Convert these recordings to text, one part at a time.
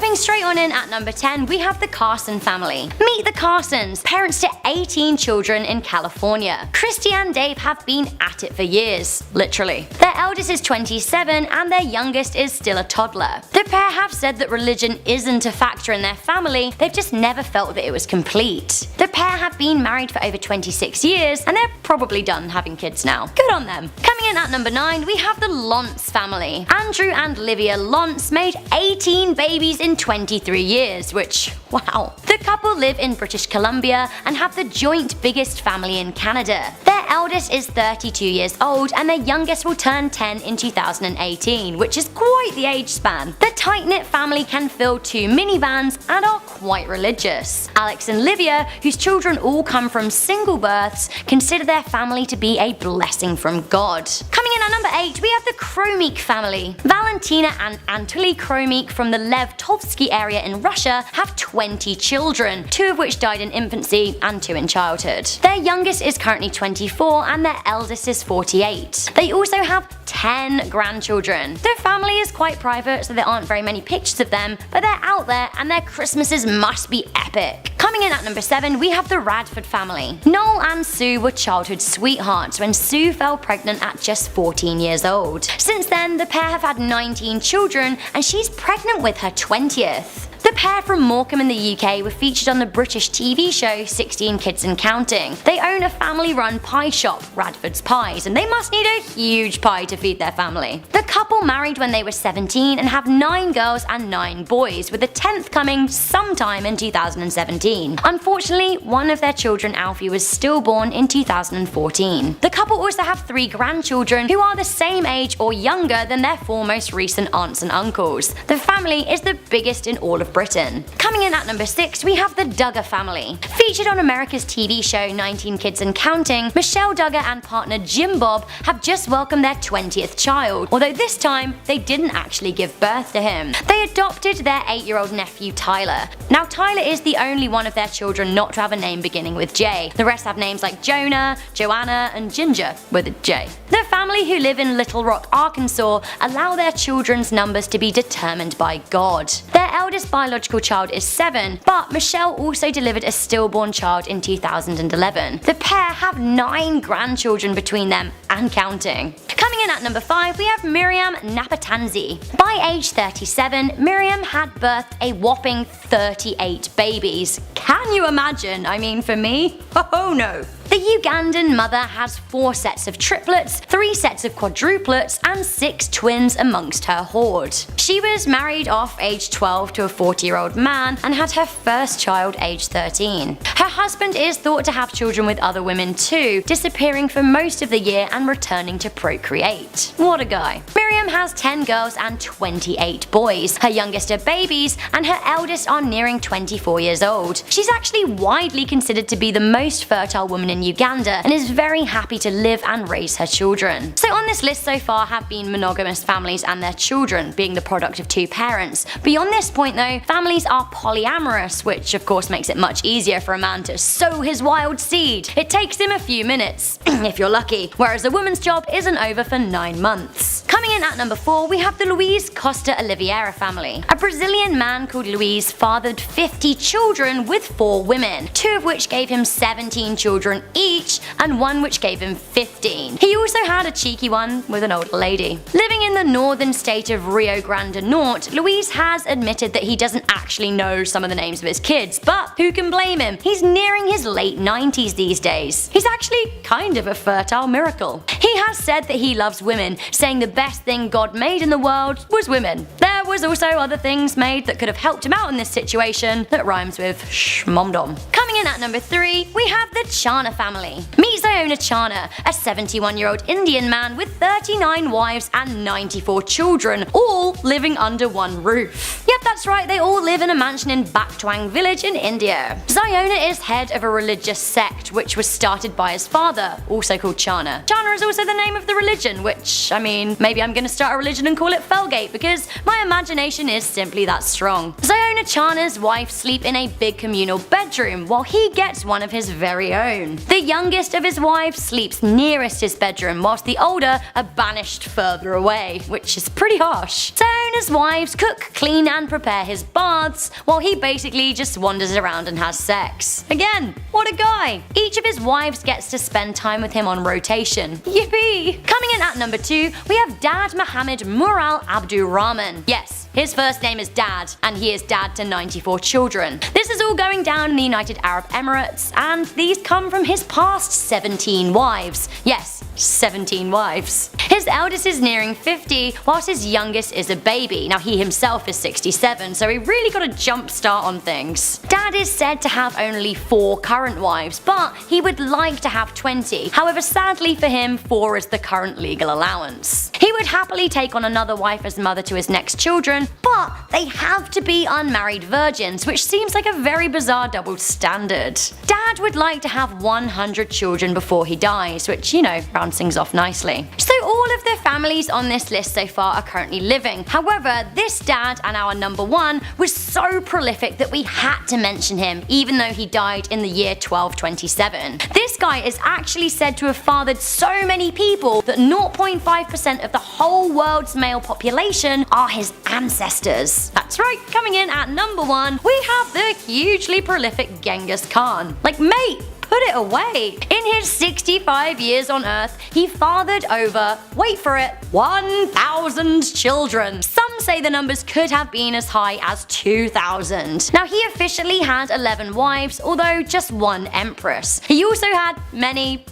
Jumping straight on in at number 10, we have the Carson family. Meet the Carsons, parents to 18 children in California. Christy and Dave have been at it for years, literally. Their eldest is 27 and their youngest is still a toddler. The pair have said that religion isn't a factor in their family, they've just never felt that it was complete. The pair have been married for over 26 years and they're probably done having kids now. Good on them. Coming in at number 9, we have the Lawrence family. Andrew and Livia Lawrence made 18 babies in 23 years, which, wow. The couple live in British Columbia and have the joint biggest family in Canada. Their eldest is 32 years old and their youngest will turn 10 in 2018, which is quite the age span. The tight-knit family can fill 2 minivans and are quite religious. Alex and Livia, whose children all come from single births, consider their family to be a blessing from God. Coming in at number 8, we have the Kromik family. Valentina and Anatoly Kromik from the Lev-Tovsky area in Russia have 20 children, 2 of which died in infancy and 2 in childhood. Their youngest is currently 24 and their eldest is 48. They also have 10 grandchildren. Their family is quite private, so there aren't very many pictures of them, but they're out there and their Christmases must be epic. Coming in at number 7, we have the Radford family. Noel and Sue were childhood sweethearts when Sue fell pregnant at just 14 years old. Since then, the pair have had 19 children and she's pregnant with her 20th. The pair from Morecambe in the UK were featured on the British TV show 16 Kids and Counting. They own a family-run pie shop, Radford's Pies, and they must need a huge pie to feed their family. The couple married when they were 17 and have 9 girls and 9 boys, with the 10th coming sometime in 2017. Unfortunately, one of their children, Alfie, was stillborn in 2014. The couple also have 3 grandchildren who are the same age or younger than their 4 most recent aunts and uncles. The family is the biggest in all of Britain. Coming in at number 6, we have the Duggar family. Featured on America's TV show 19 Kids and Counting, Michelle Duggar and partner Jim Bob have just welcomed their 20th child, although this time they didn't actually give birth to him. They adopted their 8-year-old nephew Tyler. Now Tyler is the only one of their children not to have a name beginning with J. The rest have names like Jonah, Joanna and Ginger with a J. The family, who live in Little Rock, Arkansas, allow their children's numbers to be determined by God. Their eldest biological child is 7, but Michelle also delivered a stillborn child in 2011. The pair have 9 grandchildren between them and counting. Coming in at number 5, we have Miriam Napatanzi. By age 37, Miriam had birthed a whopping 38 babies. Can you imagine? I mean, for me, oh no. The Ugandan mother has 4 sets of triplets, 3 sets of quadruplets, and 6 twins amongst her horde. She was married off age 12 to a 40-year-old man and had her first child age 13. Her husband is thought to have children with other women too, disappearing for most of the year and returning to procreate. What a guy. Miriam has 10 girls and 28 boys. Her youngest are babies and her eldest are nearing 24 years old. She's actually widely considered to be the most fertile woman in Uganda and is very happy to live and raise her children. So on this list so far have been monogamous families and their children, being the product of 2 parents. Beyond this point though, families are polyamorous, which of course makes it much easier for a man to sow his wild seed. It takes him a few minutes, if you're lucky, whereas a woman's job isn't over for 9 months. Coming in at number 4, we have the Luiz Costa Oliveira family. A Brazilian man called Luiz fathered 50 children with 4 women, 2 of which gave him 17 children each, and 1 which gave him 15. He also had a cheeky one with an older lady. Living in the northern state of Rio Grande do Norte, Luiz has admitted that he doesn't actually know some of the names of his kids, but who can blame him? He's nearing his late 90s these days. He's actually kind of a fertile miracle. He has said that he loves women, saying the best thing God made in the world was women. There was also other things made that could have helped him out in this situation that rhymes with schmomdom. Coming in at number 3, we have the Chana family. Meet Ziona Chana, a 71-year-old Indian man with 39 wives and 94 children, all living under one roof. Yep, that's right, they all live in a mansion in Baktwang village in India. Ziona is head of a religious sect which was started by his father, also called Chana. Chana is also the name of the religion, which, I mean, maybe I'm gonna start a religion and call it Felgate because my imagination is simply that strong. Ziona Chana's wife sleep in a big communal bedroom while he gets one of his very own. The youngest of his wives sleeps nearest his bedroom, whilst the older are banished further away, which is pretty harsh. Toner's wives cook, clean and prepare his baths, while he basically just wanders around and has sex. Again, what a guy! Each of his wives gets to spend time with him on rotation. Yippee! Coming in at number 2, we have Dad Mohammed Mural Abdur Rahman. Yes, his first name is Dad, and he is dad to 94 children. This is all going down in the United Arab Emirates, and these come from his past 17 wives. Yes, 17 wives. His eldest is nearing 50, whilst his youngest is a baby. Now he himself is 67, so he really got a jump start on things. Dad is said to have only 4 current wives, but he would like to have 20. However, sadly for him, 4 is the current legal allowance. He would happily take on another wife as mother to his next children, but they have to be unmarried virgins, which seems like a very bizarre double standard. Dad would like to have 100 children before he dies, which, you know, rounds things off nicely. So all of the families on this list so far are currently living. However, this dad and our number 1 was so prolific that we had to mention him, even though he died in the year 1227. This guy is actually said to have fathered so many people that 0.5% of the whole world's male population are his ancestors. That's right, coming in at number 1, we have the hugely prolific Genghis Khan. Like, mate, put it away. In his 65 years on Earth, he fathered over, wait for it, 1,000 children. Some say the numbers could have been as high as 2,000. Now he officially had 11 wives, although just 1 empress. He also had many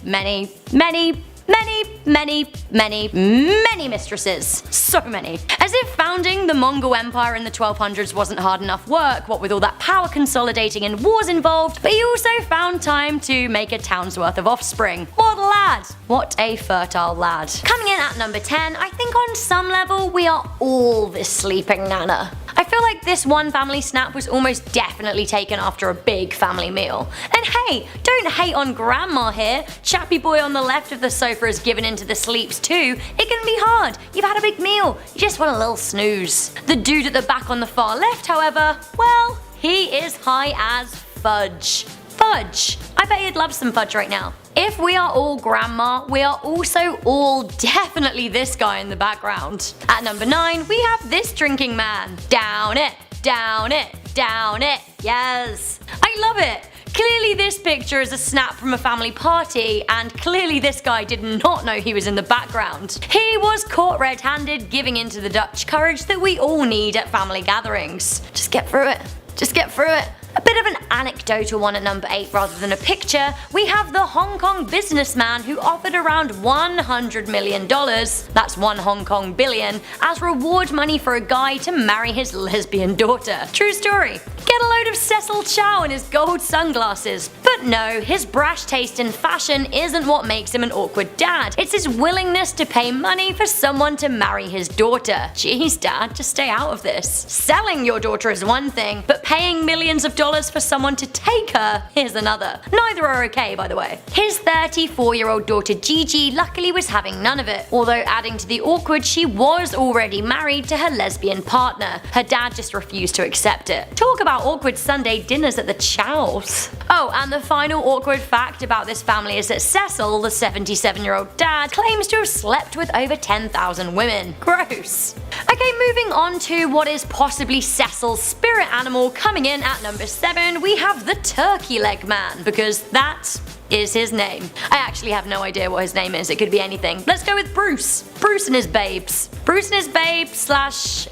mistresses. So many. As if founding the Mongol Empire in the 1200s wasn't hard enough work, what with all that power consolidating and wars involved, but he also found time to make a town's worth of offspring. What a lad! What a fertile lad. Coming in at number 10, I think on some level we are all this sleeping nana. I feel like this one family snap was almost definitely taken after a big family meal. And hey, don't hate on grandma here. Chappy boy on the left of the sofa is given into the sleeps too. It can be hard. You've had a big meal. You just want a little snooze. The dude at the back on the far left, however, well, he is high as fudge. Fudge. I bet he'd love some fudge right now. If we are all grandma, we are also all definitely this guy in the background. At number 9, we have this drinking man. Down it, down it, down it. Yes. I love it. Clearly this picture is a snap from a family party, and clearly this guy did not know he was in the background. He was caught red-handed, giving into the Dutch courage that we all need at family gatherings. Just get through it. Just get through it. A bit of an anecdotal one at number 8 rather than a picture, we have the Hong Kong businessman who offered around $100 million, that's 1 Hong Kong billion, as reward money for a guy to marry his lesbian daughter. True story. Get a load of Cecil Chow and his gold sunglasses. But no, his brash taste in fashion isn't what makes him an awkward dad. It's his willingness to pay money for someone to marry his daughter. Jeez, Dad, just stay out of this. Selling your daughter is one thing, but paying millions of dollars for someone to take her is another. Neither are okay, by the way. His 34-year-old daughter Gigi luckily was having none of it, although adding to the awkward, she was already married to her lesbian partner. Her dad just refused to accept it. Talk about awkward Sunday dinners at the Chows. Oh, and the final awkward fact about this family is that Cecil, the 77-year-old dad, claims to have slept with over 10,000 women. Gross. Okay, moving on to what is possibly Cecil's spirit animal. Coming in at number 7, we have the turkey leg man, because that is his name. I actually have no idea what his name is, it could be anything. Let's go with Bruce. Bruce and his babes. Bruce and his babes slash,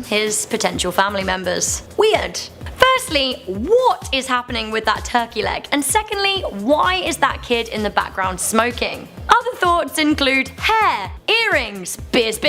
his potential family members. Weird. Firstly, what is happening with that turkey leg? And secondly, why is that kid in the background smoking? Other thoughts include hair, earrings, beers,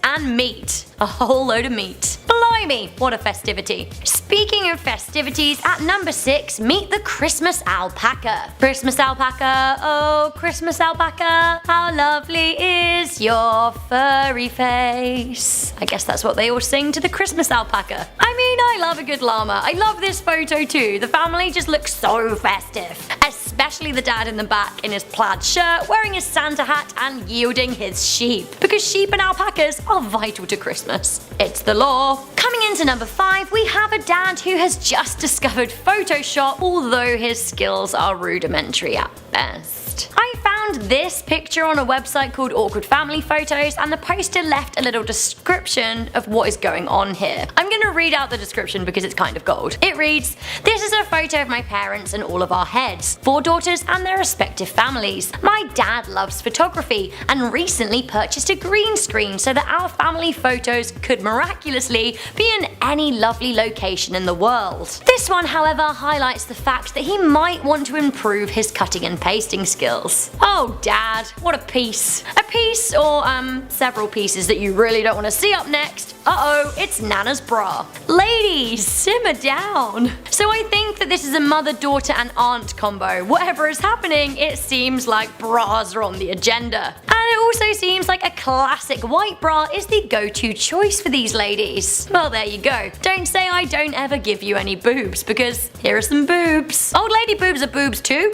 and meat. A whole load of meat. Blimey, what a festivity. Speaking of festivities, at number 6, meet the Christmas alpaca. Christmas alpaca, oh Christmas alpaca, how lovely is your furry face. I guess that's what they all sing to the Christmas alpaca. I mean, I love a good llama. I love this photo too. The family just looks so festive. especially the dad in the back in his plaid shirt, wearing his Santa hat and yielding his sheep, because sheep and alpacas are vital to Christmas. It's the law. Coming into number 5, we have a dad who has just discovered Photoshop, although his skills are rudimentary at best. I found this picture on a website called Awkward Family Photos, and the poster left a little description of what is going on here. I'm gonna read out the description because it's kind of gold. It reads, "This is a photo of my parents and all of our heads, 4 daughters and their respective families. My dad loves photography and recently purchased a green screen so that our family photos could miraculously be in any lovely location in the world. This one, however, highlights the fact that he might want to improve his cutting and pasting skills. Oh dad, what a piece. A piece or several pieces that you really don't want to see up next. Uh-oh, it's Nana's bra. Ladies, simmer down. So I think that this is a mother, daughter and aunt combo. Whatever is happening, it seems like bras are on the agenda. And it also seems like a classic white bra is the go-to choice for these ladies. Well, there you go. Don't say I don't ever give you any boobs, because here are some boobs. Old lady boobs are boobs too.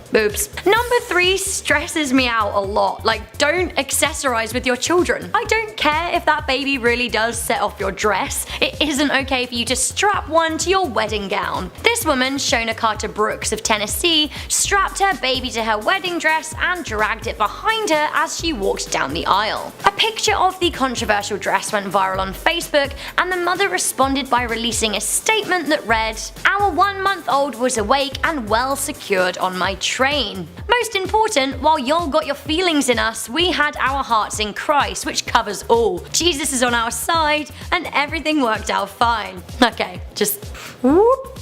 Boobs. Number 3 stresses me out a lot. Like, don't accessorize with your children. I don't care if that baby really does set off your dress. It isn't okay for you to strap one to your wedding gown. This woman, Shona Carter Brooks of Tennessee, strapped her baby to her wedding dress and dragged it behind her as she walked down the aisle. A picture of the controversial dress went viral on Facebook, and the mother responded by releasing a statement that read, "Our 1-month-old was awake and well secured on my train. Most important, while y'all got your feelings in us, we had our hearts in Christ, which covers all. Jesus is on our side, and everything worked out fine." Okay, just whoop.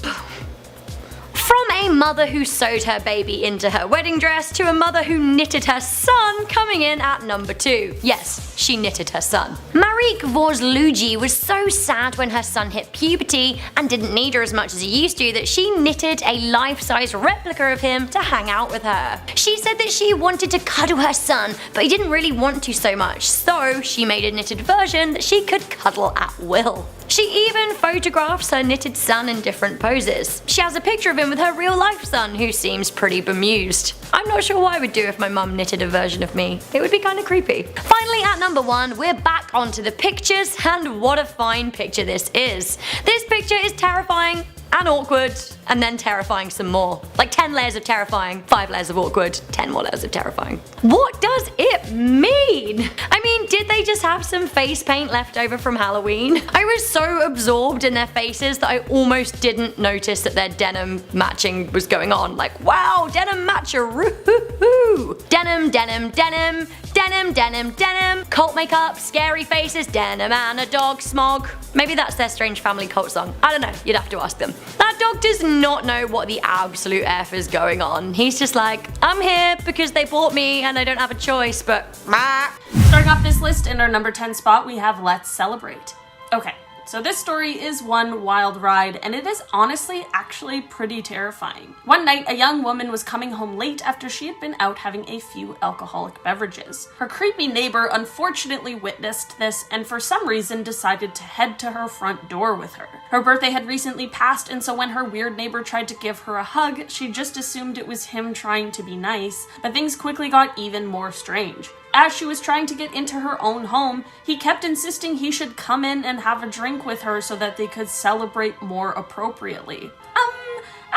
From a mother who sewed her baby into her wedding dress to a mother who knitted her son, coming in at number 2. Yes, she knitted her son. Marique Vorzluji was so sad when her son hit puberty and didn't need her as much as he used to that she knitted a life-size replica of him to hang out with her. She said that she wanted to cuddle her son, but he didn't really want to so much, so she made a knitted version that she could cuddle at will. She even photographs her knitted son in different poses. She has a picture of him with her real-life son, who seems pretty bemused. I'm not sure what I would do if my mum knitted a version of me. It would be kind of creepy. Finally, at number 1, we're back onto the pictures, and what a fine picture this is. This picture is terrifying and awkward, and then terrifying some more. Like 10 layers of terrifying, 5 layers of awkward, 10 more layers of terrifying. What does it mean? I mean, did they just have some face paint left over from Halloween? I was so absorbed in their faces that I almost didn't notice that their denim matching was going on. Like, wow, denim matcher, woo-hoo-hoo. Denim, denim, denim, denim, denim, denim, cult makeup, scary faces, denim and a dog, smog. Maybe that's their Strange Family cult song. I don't know, you'd have to ask them. That dog does not know what the absolute F is going on. He's just like, I'm here because they bought me and I don't have a choice, but meh. Starting off this list in our number 10 spot, we have Let's Celebrate. Okay, so this story is one wild ride, and it is honestly actually pretty terrifying. One night, a young woman was coming home late after she had been out having a few alcoholic beverages. Her creepy neighbor unfortunately witnessed this and for some reason decided to head to her front door with her. Her birthday had recently passed, and so when her weird neighbor tried to give her a hug, she just assumed it was him trying to be nice, but things quickly got even more strange. As she was trying to get into her own home, he kept insisting he should come in and have a drink with her so that they could celebrate more appropriately.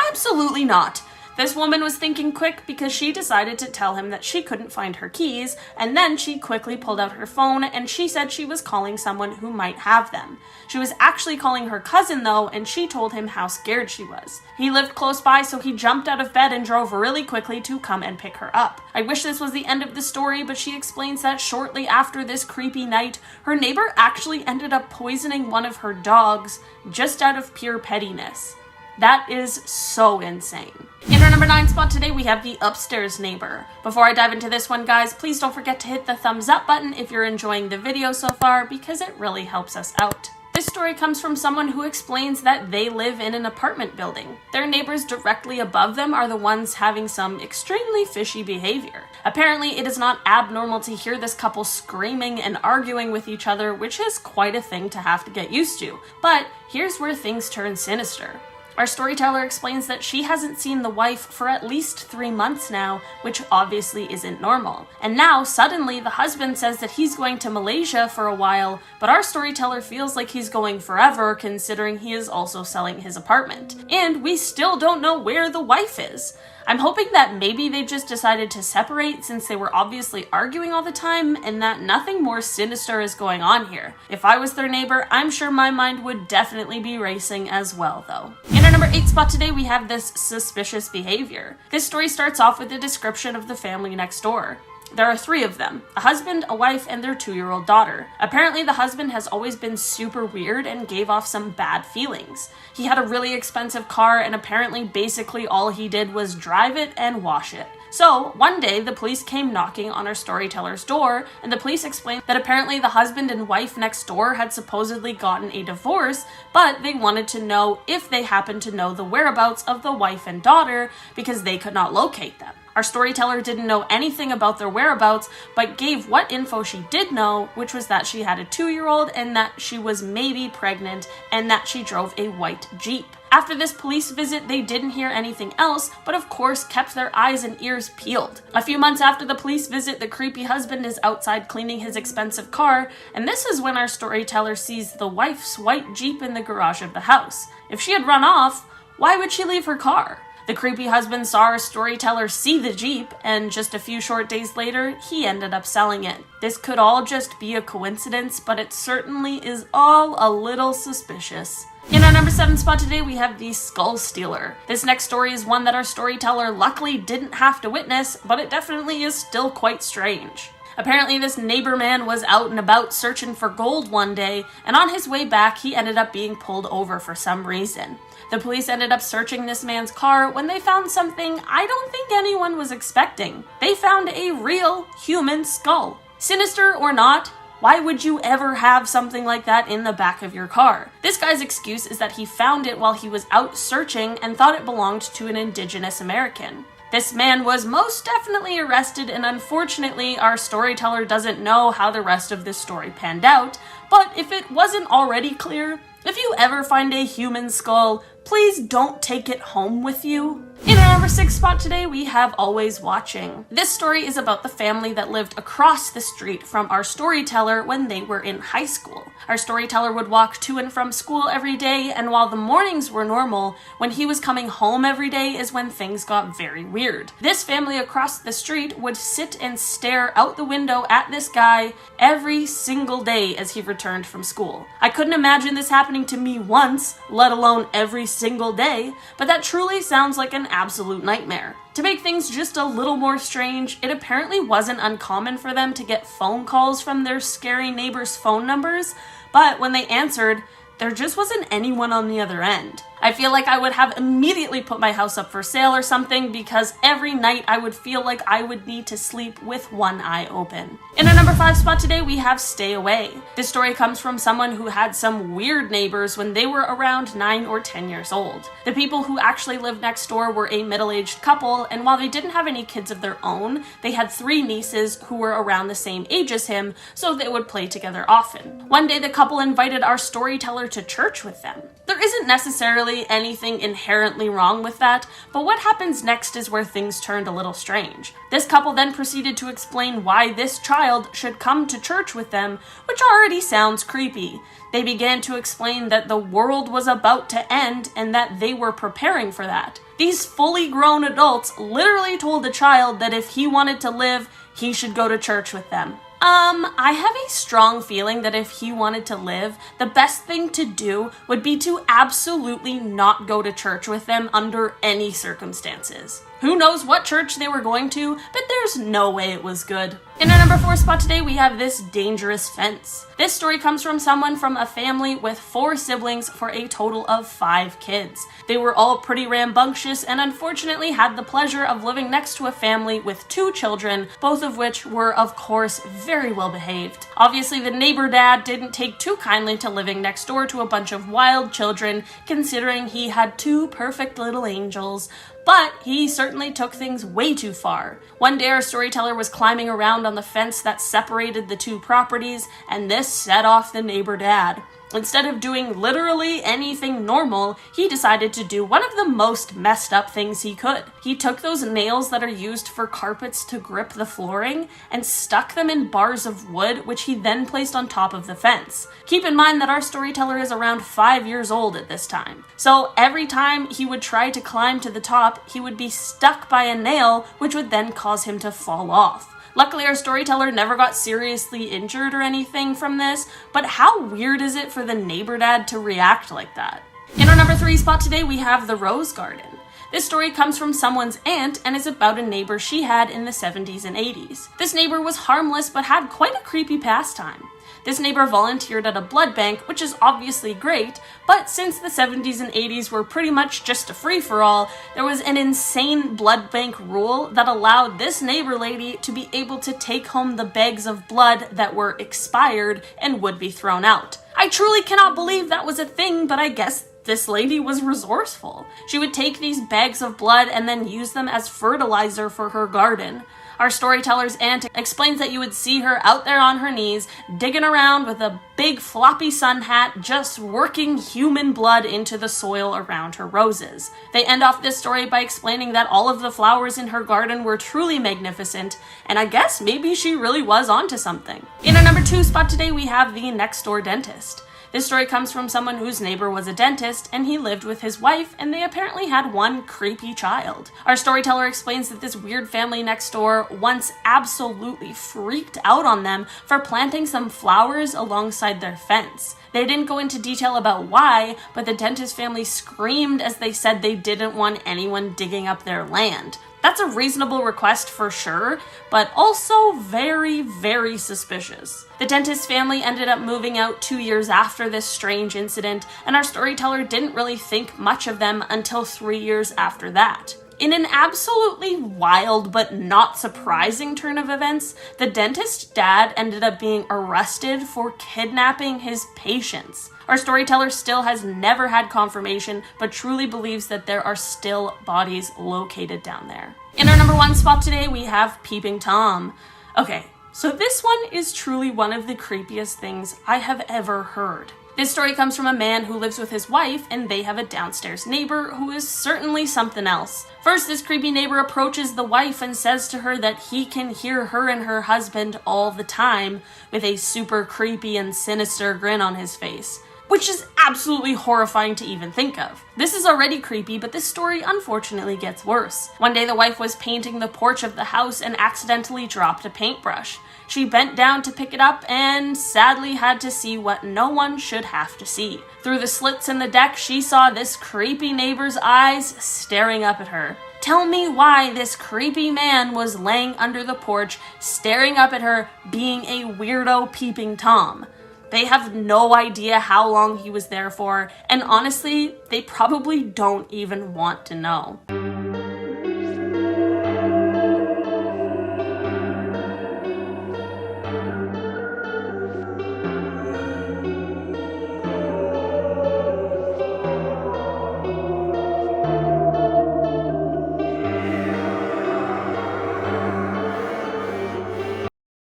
Absolutely not. This woman was thinking quick because she decided to tell him that she couldn't find her keys, and then she quickly pulled out her phone and she said she was calling someone who might have them. She was actually calling her cousin though, and she told him how scared she was. He lived close by, so he jumped out of bed and drove really quickly to come and pick her up. I wish this was the end of the story, but she explains that shortly after this creepy night, her neighbor actually ended up poisoning one of her dogs just out of pure pettiness. That is so insane. In our number 9 spot today, we have the upstairs neighbor. Before I dive into this one, guys, please don't forget to hit the thumbs up button if you're enjoying the video so far, because it really helps us out. This story comes from someone who explains that they live in an apartment building. Their neighbors directly above them are the ones having some extremely fishy behavior. Apparently, it is not abnormal to hear this couple screaming and arguing with each other, which is quite a thing to have to get used to. But here's where things turn sinister. Our storyteller explains that she hasn't seen the wife for at least 3 months now, which obviously isn't normal. And now, suddenly, the husband says that he's going to Malaysia for a while, but our storyteller feels like he's going forever considering he is also selling his apartment. And we still don't know where the wife is. I'm hoping that maybe they just decided to separate since they were obviously arguing all the time and that nothing more sinister is going on here. If I was their neighbor, I'm sure my mind would definitely be racing as well though. In our number 8 spot today, we have this suspicious behavior. This story starts off with a description of the family next door. There are 3 of them, a husband, a wife, and their 2-year-old daughter. Apparently the husband has always been super weird and gave off some bad feelings. He had a really expensive car and apparently basically all he did was drive it and wash it. So, one day, the police came knocking on our storyteller's door, and the police explained that apparently the husband and wife next door had supposedly gotten a divorce, but they wanted to know if they happened to know the whereabouts of the wife and daughter because they could not locate them. Our storyteller didn't know anything about their whereabouts, but gave what info she did know, which was that she had a 2-year-old and that she was maybe pregnant and that she drove a white Jeep. After this police visit, they didn't hear anything else, but of course kept their eyes and ears peeled. A few months after the police visit, the creepy husband is outside cleaning his expensive car, and this is when our storyteller sees the wife's white Jeep in the garage of the house. If she had run off, why would she leave her car? The creepy husband saw our storyteller see the Jeep, and just a few short days later, he ended up selling it. This could all just be a coincidence, but it certainly is all a little suspicious. In our number 7 spot today, we have the Skull Stealer. This next story is one that our storyteller luckily didn't have to witness, but it definitely is still quite strange. Apparently this neighbor man was out and about searching for gold one day, and on his way back he ended up being pulled over for some reason. The police ended up searching this man's car when they found something I don't think anyone was expecting. They found a real human skull. Sinister or not, why would you ever have something like that in the back of your car? This guy's excuse is that he found it while he was out searching and thought it belonged to an Indigenous American. This man was most definitely arrested, and unfortunately our storyteller doesn't know how the rest of this story panned out, but if it wasn't already clear, if you ever find a human skull, please don't take it home with you. In our number 6 spot today, we have Always Watching. This story is about the family that lived across the street from our storyteller when they were in high school. Our storyteller would walk to and from school every day, and while the mornings were normal, when he was coming home every day is when things got very weird. This family across the street would sit and stare out the window at this guy every single day as he returned from school. I couldn't imagine this happening to me once, let alone every single day, but that truly sounds like an absolute nightmare. To make things just a little more strange, it apparently wasn't uncommon for them to get phone calls from their scary neighbors' phone numbers, but when they answered, there just wasn't anyone on the other end. I feel like I would have immediately put my house up for sale or something because every night I would feel like I would need to sleep with one eye open. In our number 5 spot today, we have Stay Away. This story comes from someone who had some weird neighbors when they were around 9 or 10 years old. The people who actually lived next door were a middle-aged couple, and while they didn't have any kids of their own, they had 3 nieces who were around the same age as him, so they would play together often. One day the couple invited our storyteller to church with them. There isn't necessarily anything inherently wrong with that, but what happens next is where things turned a little strange. This couple then proceeded to explain why this child should come to church with them, which already sounds creepy. They began to explain that the world was about to end and that they were preparing for that. These fully grown adults literally told the child that if he wanted to live, he should go to church with them. I have a strong feeling that if he wanted to live, the best thing to do would be to absolutely not go to church with them under any circumstances. Who knows what church they were going to, but there's no way it was good. In our number 4 spot today, we have This Dangerous Fence. This story comes from someone from a family with 4 siblings for a total of 5 kids. They were all pretty rambunctious and unfortunately had the pleasure of living next to a family with 2 children, both of which were, of course, very well behaved. Obviously, the neighbor dad didn't take too kindly to living next door to a bunch of wild children, considering he had 2 perfect little angels. But he certainly took things way too far. One day our storyteller was climbing around on the fence that separated the 2 properties, and this set off the neighbor dad. Instead of doing literally anything normal, he decided to do one of the most messed up things he could. He took those nails that are used for carpets to grip the flooring and stuck them in bars of wood, which he then placed on top of the fence. Keep in mind that our storyteller is around 5 years old at this time. So every time he would try to climb to the top, he would be stuck by a nail, which would then cause him to fall off. Luckily, our storyteller never got seriously injured or anything from this, but how weird is it for the neighbor dad to react like that? In our number 3 spot today, we have the rose garden. This story comes from someone's aunt and is about a neighbor she had in the 70s and 80s. This neighbor was harmless but had quite a creepy pastime. This neighbor volunteered at a blood bank, which is obviously great, but since the 70s and 80s were pretty much just a free-for-all, there was an insane blood bank rule that allowed this neighbor lady to be able to take home the bags of blood that were expired and would be thrown out. I truly cannot believe that was a thing, but I guess this lady was resourceful. She would take these bags of blood and then use them as fertilizer for her garden. Our storyteller's aunt explains that you would see her out there on her knees, digging around with a big floppy sun hat, just working human blood into the soil around her roses. They end off this story by explaining that all of the flowers in her garden were truly magnificent, and I guess maybe she really was onto something. In our number 2 spot today, we have the next door dentist. This story comes from someone whose neighbor was a dentist, and he lived with his wife, and they apparently had one creepy child. Our storyteller explains that this weird family next door once absolutely freaked out on them for planting some flowers alongside their fence. They didn't go into detail about why, but the dentist family screamed as they said they didn't want anyone digging up their land. That's a reasonable request for sure, but also very, very suspicious. The dentist family ended up moving out 2 years after this strange incident, and our storyteller didn't really think much of them until 3 years after that. In an absolutely wild but not surprising turn of events, the dentist's dad ended up being arrested for kidnapping his patients. Our storyteller still has never had confirmation, but truly believes that there are still bodies located down there. In our number 1 spot today, we have Peeping Tom. Okay, so this one is truly one of the creepiest things I have ever heard. This story comes from a man who lives with his wife, and they have a downstairs neighbor who is certainly something else. First, this creepy neighbor approaches the wife and says to her that he can hear her and her husband all the time, with a super creepy and sinister grin on his face, which is absolutely horrifying to even think of. This is already creepy, but this story unfortunately gets worse. One day the wife was painting the porch of the house and accidentally dropped a paintbrush. She bent down to pick it up and sadly had to see what no one should have to see. Through the slits in the deck, she saw this creepy neighbor's eyes staring up at her. Tell me why this creepy man was laying under the porch, staring up at her, being a weirdo peeping Tom. They have no idea how long he was there for, and honestly, they probably don't even want to know.